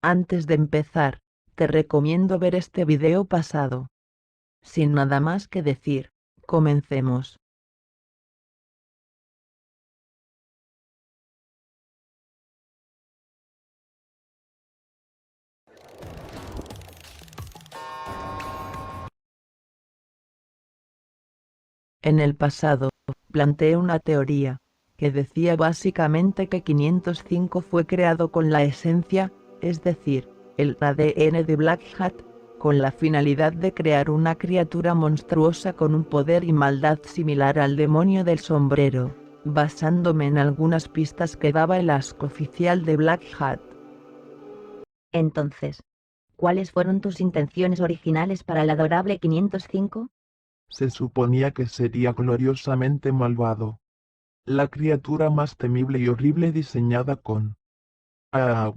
Antes de empezar, te recomiendo ver este video pasado. Sin nada más que decir, comencemos. En el pasado, planteé una teoría, que decía básicamente que 505 fue creado con la esencia, es decir, el ADN de Black Hat, con la finalidad de crear una criatura monstruosa con un poder y maldad similar al demonio del sombrero, basándome en algunas pistas que daba el asco oficial de Black Hat. Entonces, ¿cuáles fueron tus intenciones originales para el adorable 505? Se suponía que sería gloriosamente malvado. La criatura más temible y horrible diseñada con... Ah,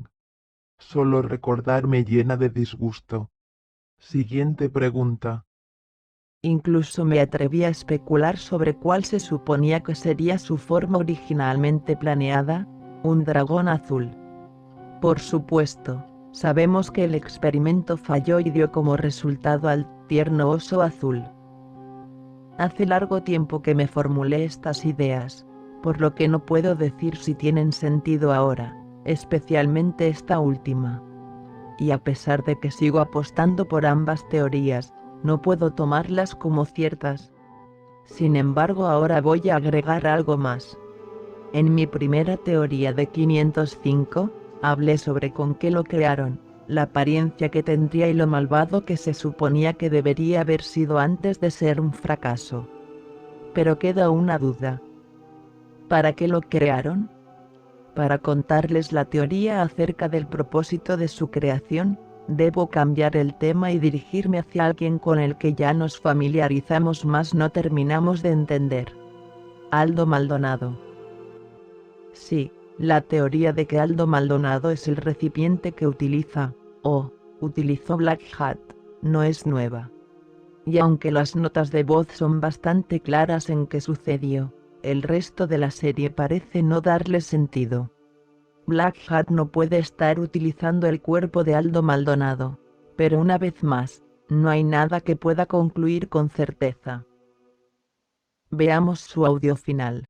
solo recordar me llena de disgusto. Siguiente pregunta. Incluso me atreví a especular sobre cuál se suponía que sería su forma originalmente planeada, un dragón azul. Por supuesto, sabemos que el experimento falló y dio como resultado al tierno oso azul. Hace largo tiempo que me formulé estas ideas, por lo que no puedo decir si tienen sentido ahora, especialmente esta última. Y a pesar de que sigo apostando por ambas teorías, no puedo tomarlas como ciertas. Sin embargo, ahora voy a agregar algo más. En mi primera teoría de 505, hablé sobre con qué lo crearon, la apariencia que tendría y lo malvado que se suponía que debería haber sido antes de ser un fracaso. Pero queda una duda. ¿Para qué lo crearon? Para contarles la teoría acerca del propósito de su creación, debo cambiar el tema y dirigirme hacia alguien con el que ya nos familiarizamos más no terminamos de entender. Aldo Maldonado. Sí, la teoría de que Aldo Maldonado es el recipiente que utiliza, o utilizó Black Hat, no es nueva. Y aunque las notas de voz son bastante claras en qué sucedió, el resto de la serie parece no darle sentido. Black Hat no puede estar utilizando el cuerpo de Aldo Maldonado, pero una vez más, no hay nada que pueda concluir con certeza. Veamos su audio final.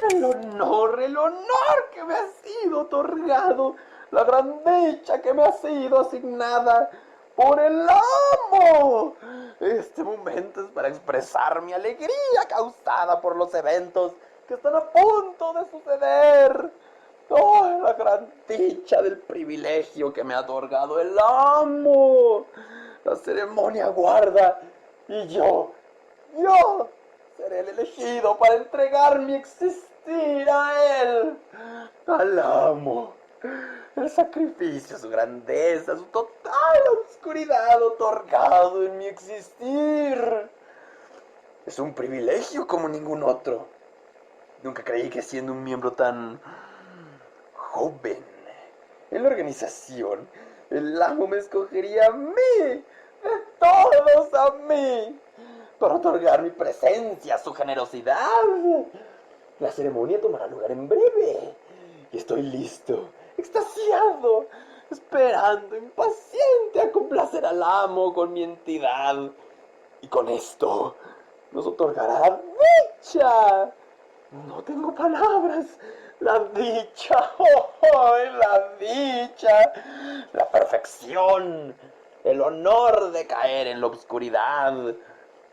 El honor que me ha sido otorgado, la gran dicha que me ha sido asignada por el amo. Este momento es para expresar mi alegría causada por los eventos que están a punto de suceder. Oh, la gran dicha del privilegio que me ha otorgado el amo. La ceremonia aguarda y yo seré el elegido para entregar mi existir a él, al amo. El sacrificio, su grandeza, su total oscuridad otorgado en mi existir. Es un privilegio como ningún otro. Nunca creí que siendo un miembro tan joven en la organización, el amo me escogería a mí, de todos a mí, para otorgar mi presencia, su generosidad. La ceremonia tomará lugar en breve y estoy listo, extasiado, esperando, impaciente a complacer al amo con mi entidad. Y con esto nos otorgará dicha. No tengo palabras. La dicha, la dicha, la perfección, el honor de caer en la oscuridad.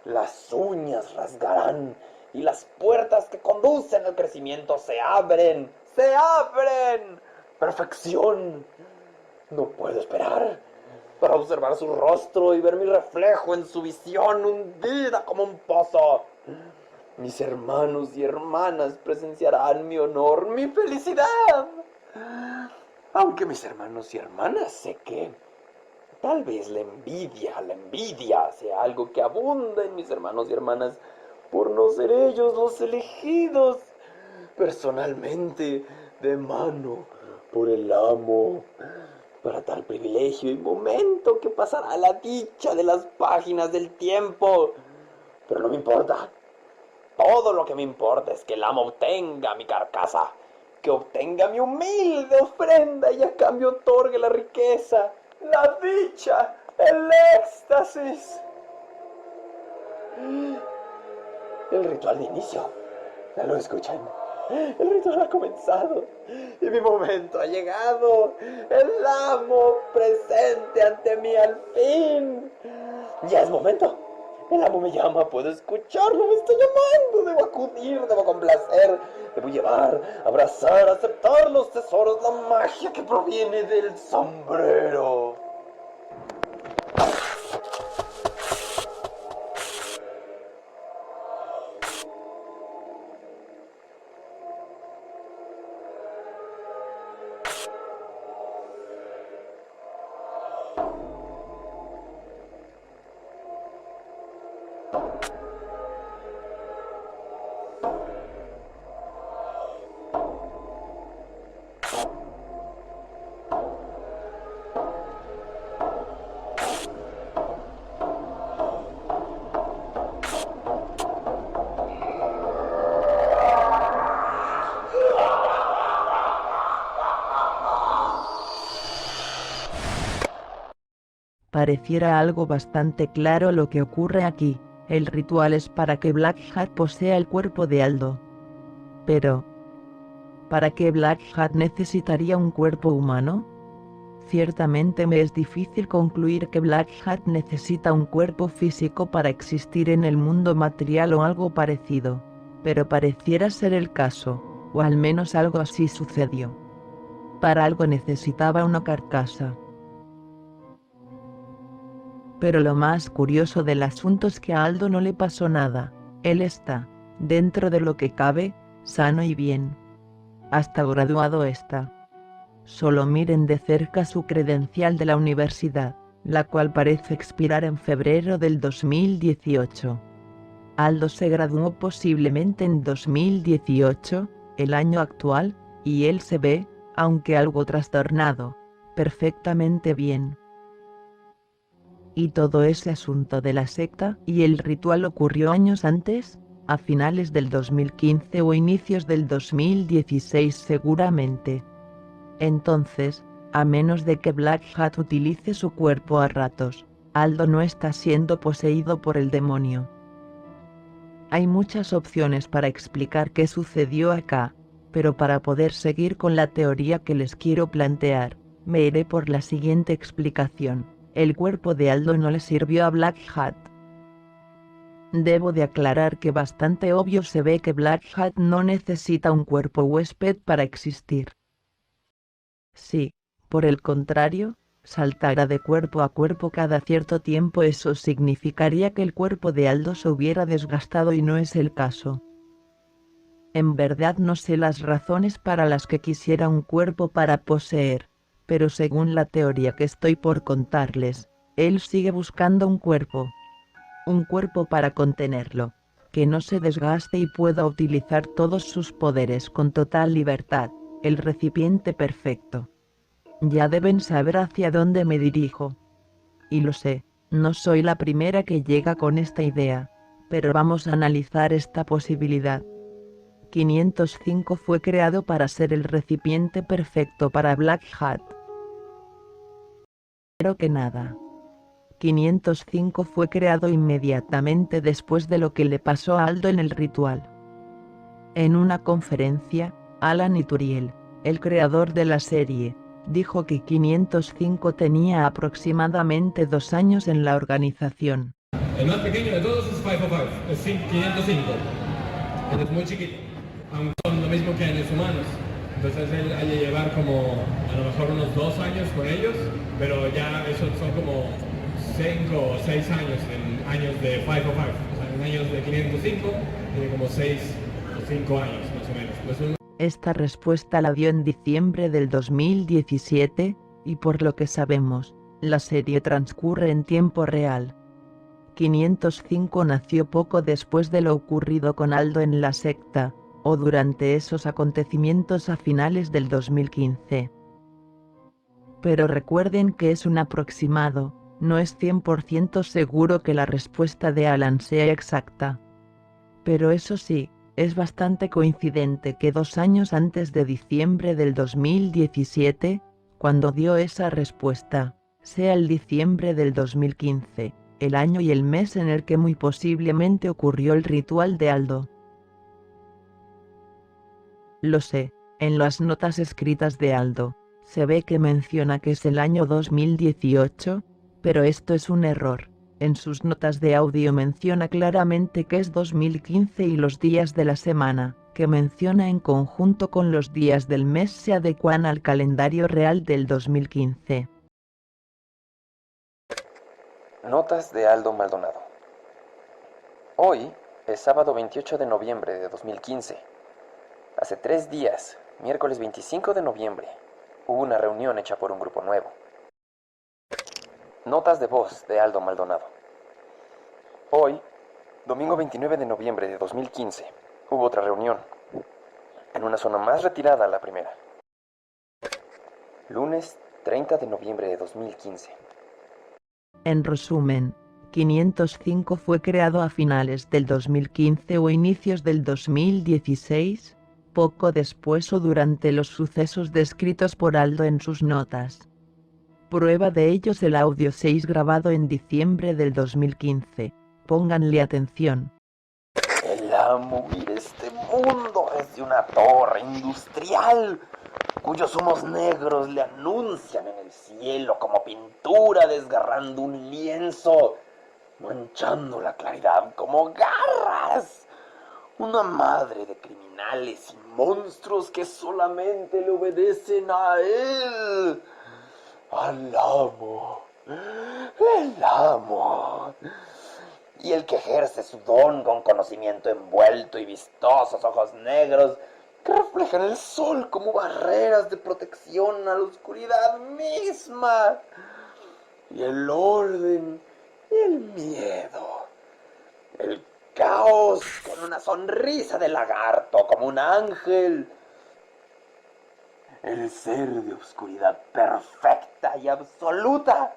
Las uñas rasgarán y las puertas que conducen al crecimiento se abren, se abren. Perfección. No puedo esperar para observar su rostro y ver mi reflejo en su visión hundida como un pozo. Mis hermanos y hermanas presenciarán mi honor, mi felicidad. Aunque mis hermanos y hermanas sé que tal vez la envidia sea algo que abunda en mis hermanos y hermanas por no ser ellos los elegidos personalmente de mano por el amo. Para tal privilegio y momento que pasará la dicha de las páginas del tiempo. Pero no me importa. Todo lo que me importa es que el amo obtenga mi carcasa que obtenga mi humilde ofrenda y a cambio otorgue la riqueza, la dicha, el éxtasis. El ritual de inicio. ¿Ya lo escuchan? El ritual ha comenzado y mi momento ha llegado. El amo presente ante mí al fin. Ya es momento. El amo me llama, puedo escucharlo, me está llamando. Debo acudir, debo complacer, debo llevar, abrazar, aceptar los tesoros, la magia que proviene del sombrero. Pareciera algo bastante claro lo que ocurre aquí. El ritual es para que Black Hat posea el cuerpo de Aldo. Pero, ¿para qué Black Hat necesitaría un cuerpo humano? Ciertamente me es difícil concluir que Black Hat necesita un cuerpo físico para existir en el mundo material o algo parecido, pero pareciera ser el caso, o al menos algo así sucedió. Para algo necesitaba una carcasa. Pero lo más curioso del asunto es que a Aldo no le pasó nada. Él está, dentro de lo que cabe, sano y bien. Hasta graduado está. Solo miren de cerca su credencial de la universidad, la cual parece expirar en febrero del 2018. Aldo se graduó posiblemente en 2018, el año actual, y él se ve, aunque algo trastornado, perfectamente bien. Y todo ese asunto de la secta y el ritual ocurrió años antes, a finales del 2015 o inicios del 2016 seguramente. Entonces, a menos de que Black Hat utilice su cuerpo a ratos, Aldo no está siendo poseído por el demonio. Hay muchas opciones para explicar qué sucedió acá, pero para poder seguir con la teoría que les quiero plantear, me iré por la siguiente explicación. El cuerpo de Aldo no le sirvió a Black Hat. Debo de aclarar que bastante obvio se ve que Black Hat no necesita un cuerpo huésped para existir. Si, por el contrario, saltara de cuerpo a cuerpo cada cierto tiempo, eso significaría que el cuerpo de Aldo se hubiera desgastado y no es el caso. En verdad no sé las razones para las que quisiera un cuerpo para poseer, pero según la teoría que estoy por contarles, él sigue buscando un cuerpo para contenerlo, que no se desgaste y pueda utilizar todos sus poderes con total libertad, el recipiente perfecto. Ya deben saber hacia dónde me dirijo. Y lo sé, no soy la primera que llega con esta idea, pero vamos a analizar esta posibilidad. 505 fue creado para ser el recipiente perfecto para Black Hat. Primero que nada, 505 fue creado inmediatamente después de lo que le pasó a Aldo en el ritual. En una conferencia, Alan Ituriel, el creador de la serie, dijo que 505 tenía aproximadamente 2 años en la organización. El más pequeño de todos es 505, es 505. Él es muy chiquito, aunque son lo mismo que en los humanos. Entonces él ha de llevar como a lo mejor unos 2 años con ellos, pero ya eso son como 5 o 6 años en años de 505. O sea, en años de 505 tiene como 6 o 5 años más o menos. Pues Esta respuesta la dio en diciembre del 2017, y por lo que sabemos, la serie transcurre en tiempo real. 505 nació poco después de lo ocurrido con Aldo en la secta, o durante esos acontecimientos a finales del 2015. Pero recuerden que es un aproximado, no es 100% seguro que la respuesta de Alan sea exacta. Pero eso sí, Es bastante coincidente que 2 años antes de diciembre del 2017, cuando dio esa respuesta, sea el diciembre del 2015, el año y el mes en el que muy posiblemente ocurrió el ritual de Aldo. Lo sé, en las notas escritas de Aldo, se ve que menciona que es el año 2018, pero esto es un error. En sus notas de audio menciona claramente que es 2015 y los días de la semana, que menciona en conjunto con los días del mes, se adecuan al calendario real del 2015. Notas de Aldo Maldonado. Hoy es sábado 28 de noviembre de 2015. Hace 3 días, miércoles 25 de noviembre, hubo una reunión hecha por un grupo nuevo. Notas de voz de Aldo Maldonado. Hoy, domingo 29 de noviembre de 2015, hubo otra reunión, en una zona más retirada a la primera. Lunes 30 de noviembre de 2015. En resumen, 505 fue creado a finales del 2015 o inicios del 2016, poco después o durante los sucesos descritos por Aldo en sus notas. Prueba de ello es el audio 6 grabado en diciembre del 2015. Pónganle atención. El amo mira este mundo desde una torre industrial, cuyos humos negros le anuncian en el cielo como pintura desgarrando un lienzo, manchando la claridad como garras. Una madre de criminales y monstruos que solamente le obedecen a él. Al amo, el amo, y el que ejerce su don con conocimiento envuelto y vistosos ojos negros que reflejan el sol como barreras de protección a la oscuridad misma, y el orden y el miedo, el caos con una sonrisa de lagarto como un ángel. El ser de oscuridad perfecta y absoluta.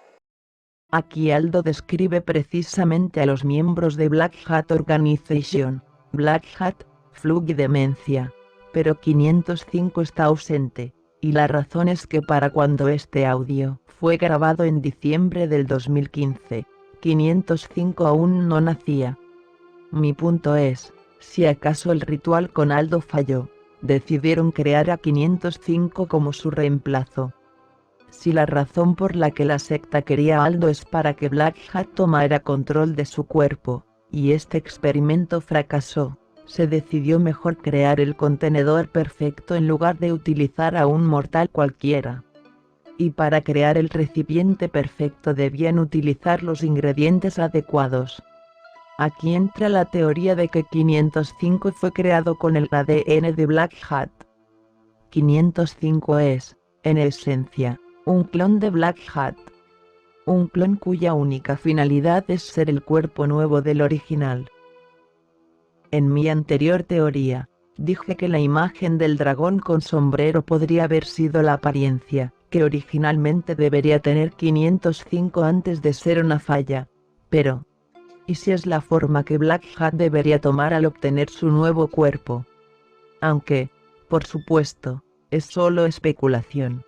Aquí Aldo describe precisamente a los miembros de Black Hat Organization, Black Hat, Flug y Demencia, pero 505 está ausente, y la razón es que para cuando este audio fue grabado en diciembre del 2015, 505 aún no nacía. Mi punto es, si acaso el ritual con Aldo falló, decidieron crear a 505 como su reemplazo. Si la razón por la que la secta quería a Aldo es para que Black Hat tomara control de su cuerpo, y este experimento fracasó, se decidió mejor crear el contenedor perfecto en lugar de utilizar a un mortal cualquiera. Y para crear el recipiente perfecto debían utilizar los ingredientes adecuados. Aquí entra la teoría de que 505 fue creado con el ADN de Black Hat. 505 es, en esencia, un clon de Black Hat. Un clon cuya única finalidad es ser el cuerpo nuevo del original. En mi anterior teoría, dije que la imagen del dragón con sombrero podría haber sido la apariencia que originalmente debería tener 505 antes de ser una falla, pero ¿y si es la forma que Black Hat debería tomar al obtener su nuevo cuerpo? Aunque, por supuesto, es solo especulación.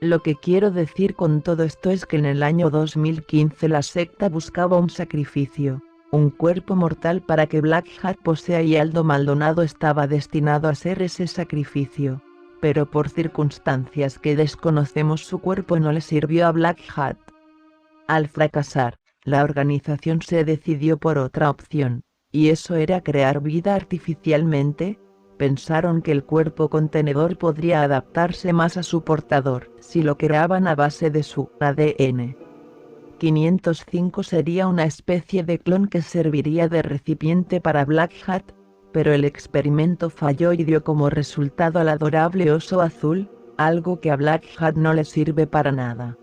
Lo que quiero decir con todo esto es que en el año 2015 la secta buscaba un sacrificio, un cuerpo mortal para que Black Hat posea, y Aldo Maldonado estaba destinado a ser ese sacrificio, pero por circunstancias que desconocemos su cuerpo no le sirvió a Black Hat. Al fracasar, la organización se decidió por otra opción, y eso era crear vida artificialmente. Pensaron que el cuerpo contenedor podría adaptarse más a su portador si lo creaban a base de su ADN. 505 sería una especie de clon que serviría de recipiente para Black Hat, pero el experimento falló y dio como resultado al adorable oso azul, algo que a Black Hat no le sirve para nada.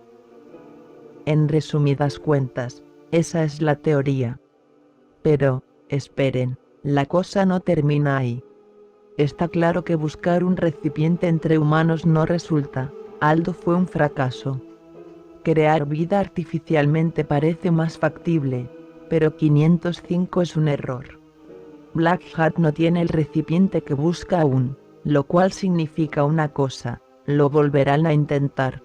En resumidas cuentas, esa es la teoría. Pero, esperen, la cosa no termina ahí. Está claro que buscar un recipiente entre humanos no resulta. Aldo fue un fracaso. Crear vida artificialmente parece más factible, pero 505 es un error. Black Hat no tiene el recipiente que busca aún, lo cual significa una cosa: lo volverán a intentar.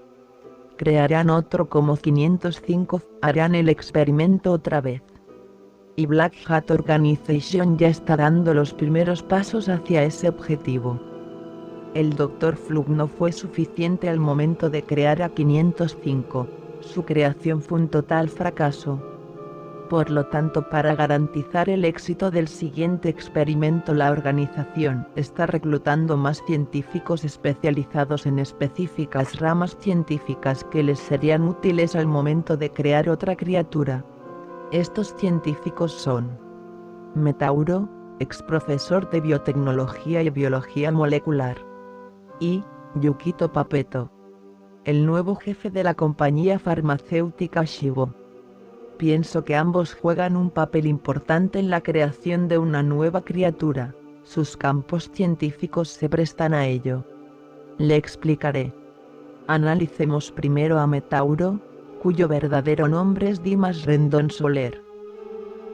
Crearán otro como 505, harán el experimento otra vez. Y Black Hat Organization ya está dando los primeros pasos hacia ese objetivo. El Dr. Flug no fue suficiente al momento de crear a 505, su creación fue un total fracaso. Por lo tanto, para garantizar el éxito del siguiente experimento, la organización está reclutando más científicos especializados en específicas ramas científicas que les serían útiles al momento de crear otra criatura. Estos científicos son Metauro, ex profesor de biotecnología y biología molecular, y Yukito Papeto, el nuevo jefe de la compañía farmacéutica Shibo. Pienso que ambos juegan un papel importante en la creación de una nueva criatura, sus campos científicos se prestan a ello. Le explicaré. Analicemos primero a Metauro, cuyo verdadero nombre es Dimas Rendón Soler.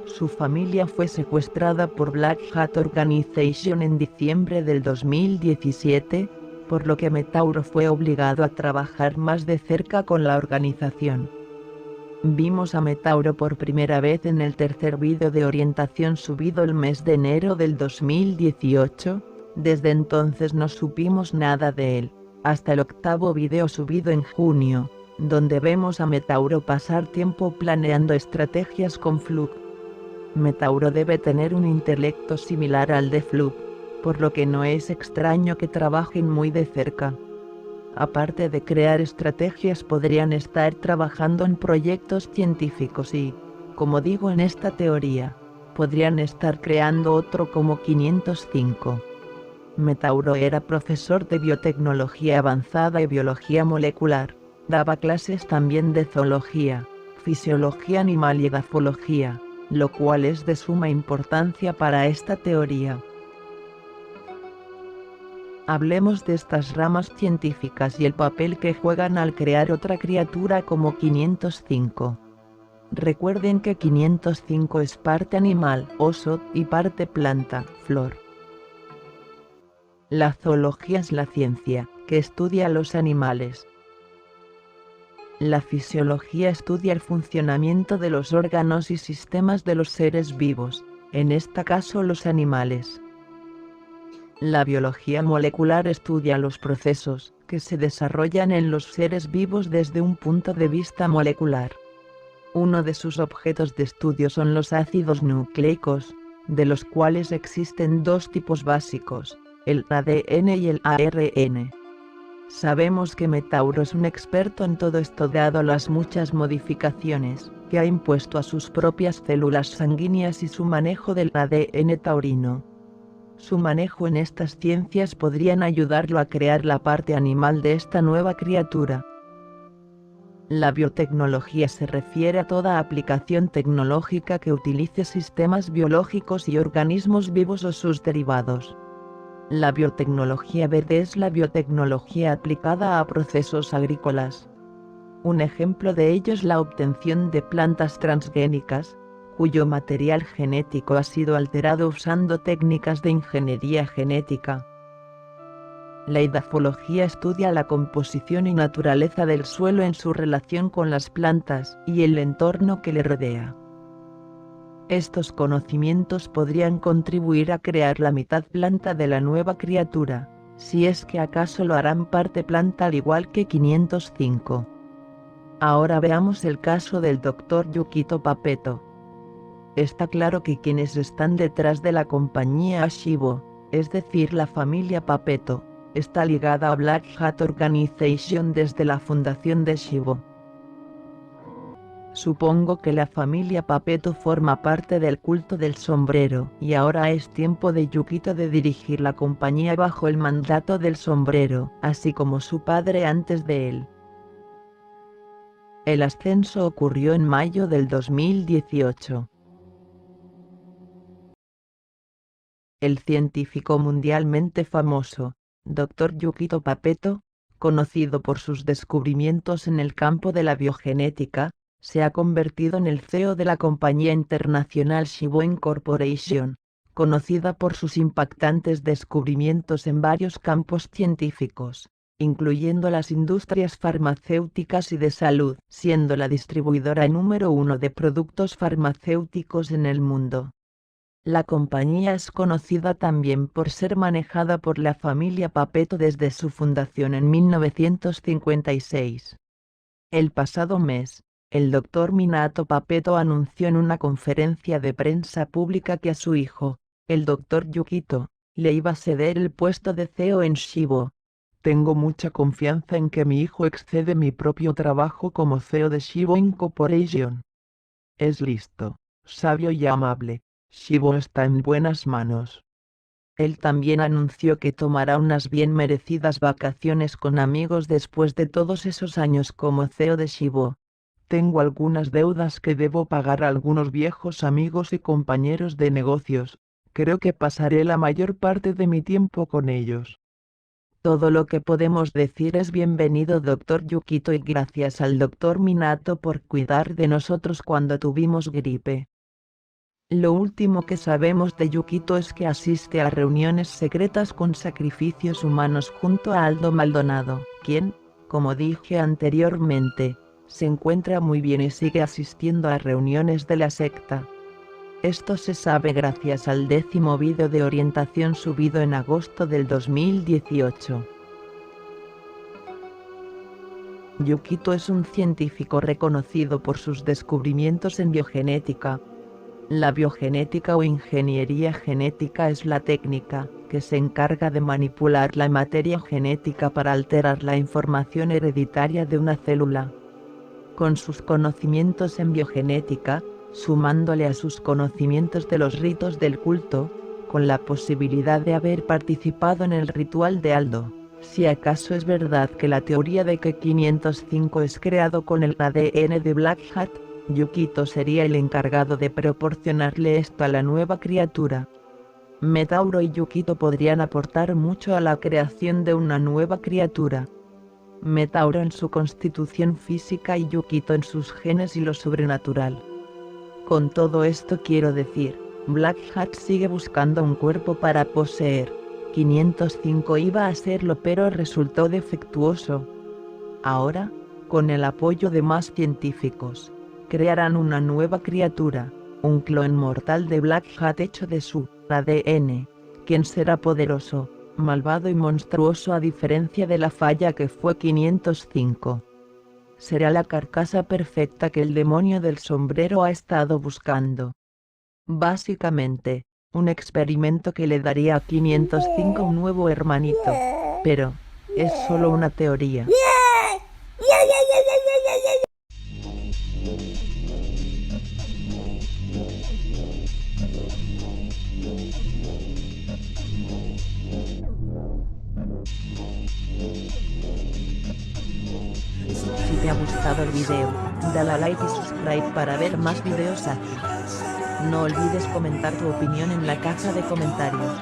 Su familia fue secuestrada por Black Hat Organization en diciembre del 2017, por lo que Metauro fue obligado a trabajar más de cerca con la organización. Vimos a Metauro por primera vez en el tercer vídeo de orientación subido el mes de enero del 2018, desde entonces no supimos nada de él, hasta el octavo vídeo subido en junio, donde vemos a Metauro pasar tiempo planeando estrategias con Flug. Metauro debe tener un intelecto similar al de Flug, por lo que no es extraño que trabajen muy de cerca. Aparte de crear estrategias, podrían estar trabajando en proyectos científicos y, como digo en esta teoría, podrían estar creando otro como 505. Metauro era profesor de biotecnología avanzada y biología molecular, daba clases también de zoología, fisiología animal y edafología, lo cual es de suma importancia para esta teoría. Hablemos de estas ramas científicas y el papel que juegan al crear otra criatura como 505. Recuerden que 505 es parte animal, oso, y parte planta, flor. La zoología es la ciencia que estudia a los animales. La fisiología estudia el funcionamiento de los órganos y sistemas de los seres vivos, en este caso los animales. La biología molecular estudia los procesos que se desarrollan en los seres vivos desde un punto de vista molecular. Uno de sus objetos de estudio son los ácidos nucleicos, de los cuales existen dos tipos básicos, el ADN y el ARN. Sabemos que Metauro es un experto en todo esto dado las muchas modificaciones que ha impuesto a sus propias células sanguíneas y su manejo del ADN taurino. Su manejo en estas ciencias podrían ayudarlo a crear la parte animal de esta nueva criatura. La biotecnología se refiere a toda aplicación tecnológica que utilice sistemas biológicos y organismos vivos o sus derivados. La biotecnología verde es la biotecnología aplicada a procesos agrícolas. Un ejemplo de ello es la obtención de plantas transgénicas, cuyo material genético ha sido alterado usando técnicas de ingeniería genética. La edafología estudia la composición y naturaleza del suelo en su relación con las plantas y el entorno que le rodea. Estos conocimientos podrían contribuir a crear la mitad planta de la nueva criatura, si es que acaso lo harán parte planta al igual que 505. Ahora veamos el caso del Dr. Yukito Papeto. Está claro que quienes están detrás de la compañía Shibo, es decir la familia Papeto, está ligada a Black Hat Organization desde la fundación de Shibo. Supongo que la familia Papeto forma parte del culto del sombrero y ahora es tiempo de Yukito de dirigir la compañía bajo el mandato del sombrero, así como su padre antes de él. El ascenso ocurrió en mayo del 2018. El científico mundialmente famoso, Dr. Yukito Papeto, conocido por sus descubrimientos en el campo de la biogenética, se ha convertido en el CEO de la compañía internacional Shibo Incorporation, conocida por sus impactantes descubrimientos en varios campos científicos, incluyendo las industrias farmacéuticas y de salud, siendo la distribuidora número 1 de productos farmacéuticos en el mundo. La compañía es conocida también por ser manejada por la familia Papeto desde su fundación en 1956. El pasado mes, el Dr. Minato Papeto anunció en una conferencia de prensa pública que a su hijo, el Dr. Yukito, le iba a ceder el puesto de CEO en Shibo. Tengo mucha confianza en que mi hijo excede mi propio trabajo como CEO de Shibo Incorporation. Es listo, sabio y amable. Shibo está en buenas manos. Él también anunció que tomará unas bien merecidas vacaciones con amigos después de todos esos años como CEO de Shibo. Tengo algunas deudas que debo pagar a algunos viejos amigos y compañeros de negocios. Creo que pasaré la mayor parte de mi tiempo con ellos. Todo lo que podemos decir es bienvenido Dr. Yukito y gracias al Dr. Minato por cuidar de nosotros cuando tuvimos gripe. Lo último que sabemos de Yukito es que asiste a reuniones secretas con sacrificios humanos junto a Aldo Maldonado, quien, como dije anteriormente, se encuentra muy bien y sigue asistiendo a reuniones de la secta. Esto se sabe gracias al 10º vídeo de orientación subido en agosto del 2018. Yukito es un científico reconocido por sus descubrimientos en biogenética. La biogenética o ingeniería genética es la técnica que se encarga de manipular la materia genética para alterar la información hereditaria de una célula. Con sus conocimientos en biogenética, sumándole a sus conocimientos de los ritos del culto, con la posibilidad de haber participado en el ritual de Aldo, si acaso es verdad que la teoría de que 505 es creado con el ADN de Black Hat, Yukito sería el encargado de proporcionarle esto a la nueva criatura. Metauro y Yukito podrían aportar mucho a la creación de una nueva criatura. Metauro en su constitución física y Yukito en sus genes y lo sobrenatural. Con todo esto quiero decir, Black Hat sigue buscando un cuerpo para poseer. 505 iba a hacerlo pero resultó defectuoso. Ahora, con el apoyo de más científicos, crearán una nueva criatura, un clon mortal de Black Hat hecho de su ADN, quien será poderoso, malvado y monstruoso a diferencia de la falla que fue 505. Será la carcasa perfecta que el demonio del sombrero ha estado buscando. Básicamente, un experimento que le daría a 505 un nuevo hermanito, pero es solo una teoría. Si te ha gustado el video, dale a like y subscribe para ver más videos aquí. No olvides comentar tu opinión en la caja de comentarios.